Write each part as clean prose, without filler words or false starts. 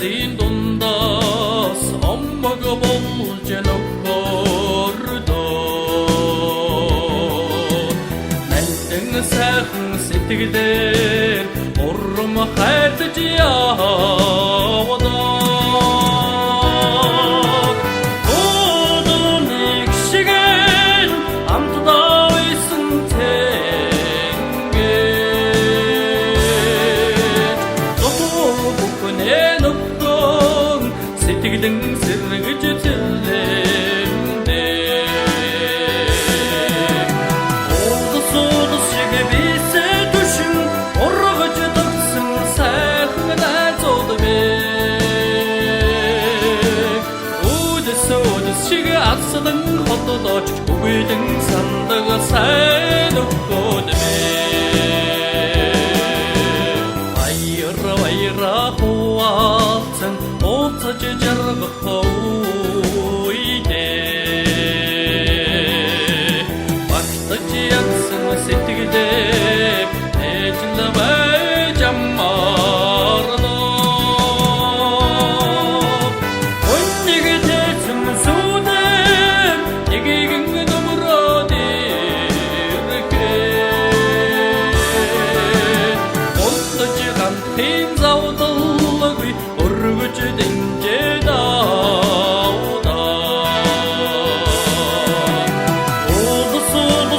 зин дундаас омбог болж нөхөрдөө нэлтэн сайхан сэтгэлээр урам хайртаж явдаа одоныг шигээр амтдаа исэн тэнгээд дотоо бүхнээ нөхдөн сэтгэлэн сэргэж зэлэндээ одос шиг бисээ түшин ургаж дагсан сайхан найзууд бэ өдөс шиг асдан хотодооч үгэлэн сандаг сайн өгөөд бэ баяра хуаацсан ууцаж жаргах үедээ багтаж ядсан сэтгэлээ ээжлэ байж аммаардаа өннийг тэсэн сүдээ нэгэн нөмрөөд ирэхээ олдож гантын завдалгүй өргөж дэнжээ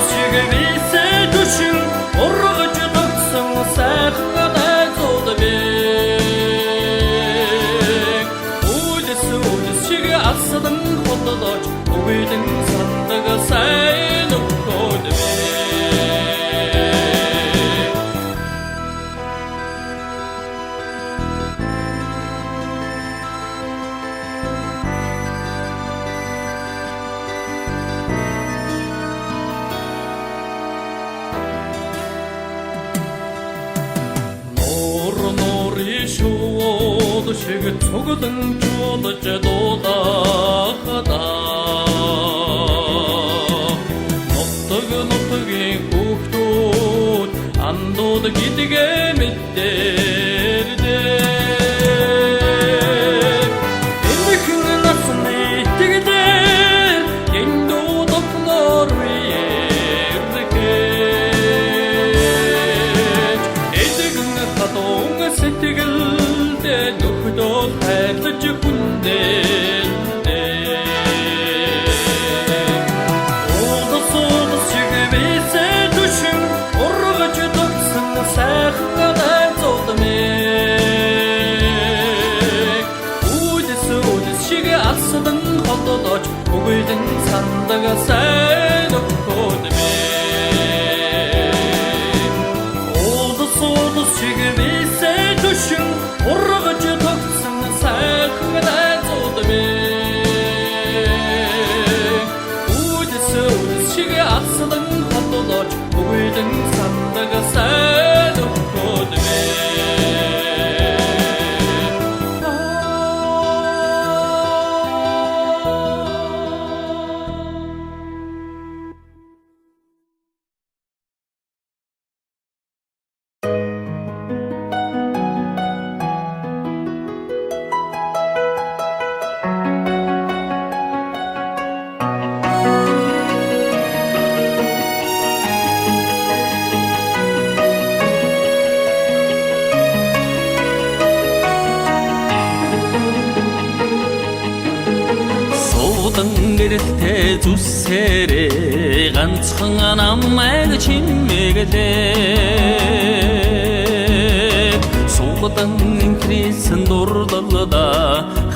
шиг бисээ түшин ургаж дагсан сайхан найзууд бэ өдөс шиг асдан хотодооч үгэлэн сандаг сайн өгөөд бэ шууд шиг цуглан чуудаж дуудахадаа нутгийн хүүхдүүд андууд гэдгээ мэдэрдээ эмхэн насны итгэдээр эндүү дотлоор үердэж эдгэн хатуун сэтгэлдээ нөхдөө хайрлаж хүндэлдээ одос шиг бисээ түшин ургаж дагсан сайхан найзууд мэг өдөс шиг асдан хотодооч үгэлэн сандаг сайн өгөөд одос шиг бисээ түшин ургаж дагсан сайхан найзууд мэг өдөс шиг асдан хотодооч үгэлэн сандаг сайн өгөөд гэрэлтэй зүсээрээ ганцхан намайг чимээглээ суудан инкрисэн дурлалда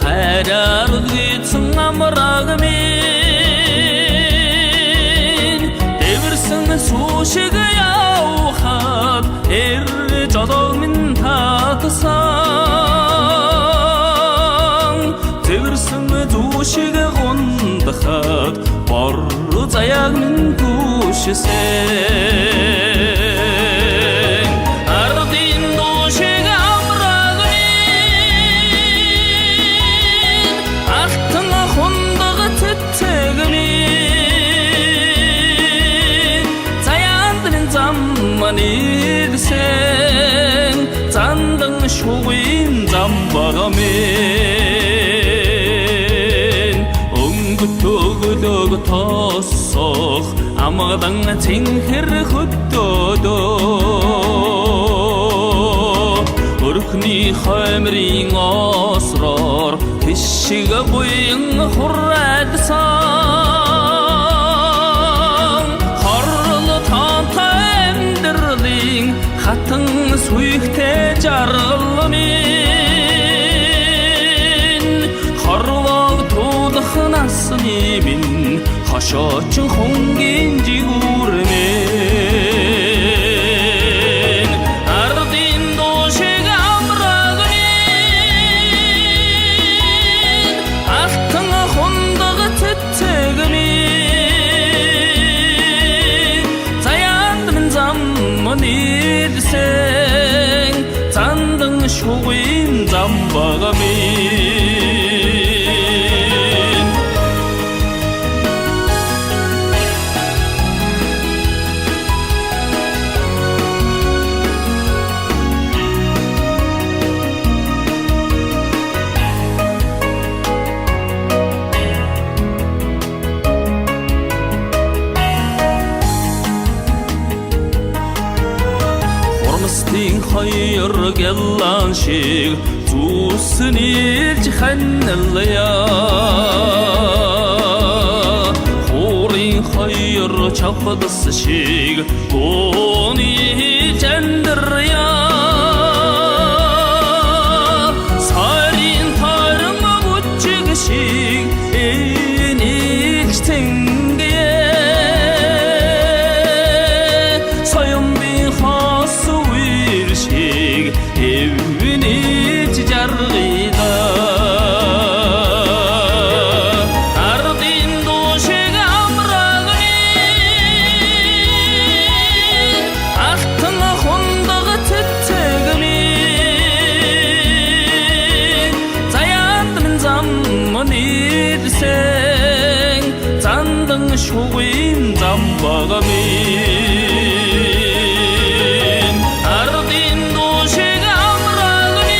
хайраар үлгийсэн амраг минь эвэрсэн сүү шиг явхад жолоо минь татсан эвэрсэн зүү шиг гундахад бор заяаг минь гүшсэн ардын душиг амраг минь алтан хундаг цэцэг минь заяанд минь зам манигсэн зандан шугын замбагамен Өнгөтөгөлөг тосох амгадан цэнхэр хөттөөдөө Өрхний хоймрын осроор Тишиг буян хураадсан Хорлол таантай амьдралын хатан суйхтэй жаргалмын Хорвог тулах насны минь хошоочин хонгийн жигүүрмэн Ардын дуушиг амрагнын Алтан хундаг цэцэгмин Заяанд минь заммын ирсэн Зандан шугын замбагамин Хормстын хоёр гяллан шиг зүсэн ирж ханналая Хорын хоёр чавхадас шиг гооны жандаря Сарин тарам бүчиг шиг энийг тэнгэ Соёмбин хас уиршиг эвниж жаргыда Ардын дуушиг амрагнын Алтан хундаг цэцэгмин Заяанд минь заммын ирсэн Зандан шугын замбагамин Ардын дуушиг амрагнын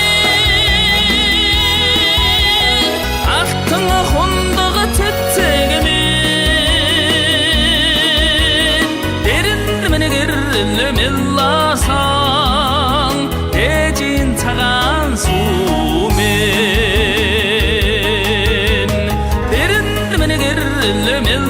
Алтан хундаг цэцэгмин Дэрэнд минь гэрлэмэлласан Дэжин цагаан сүмэн Дэрэнд минь гэрлэмэл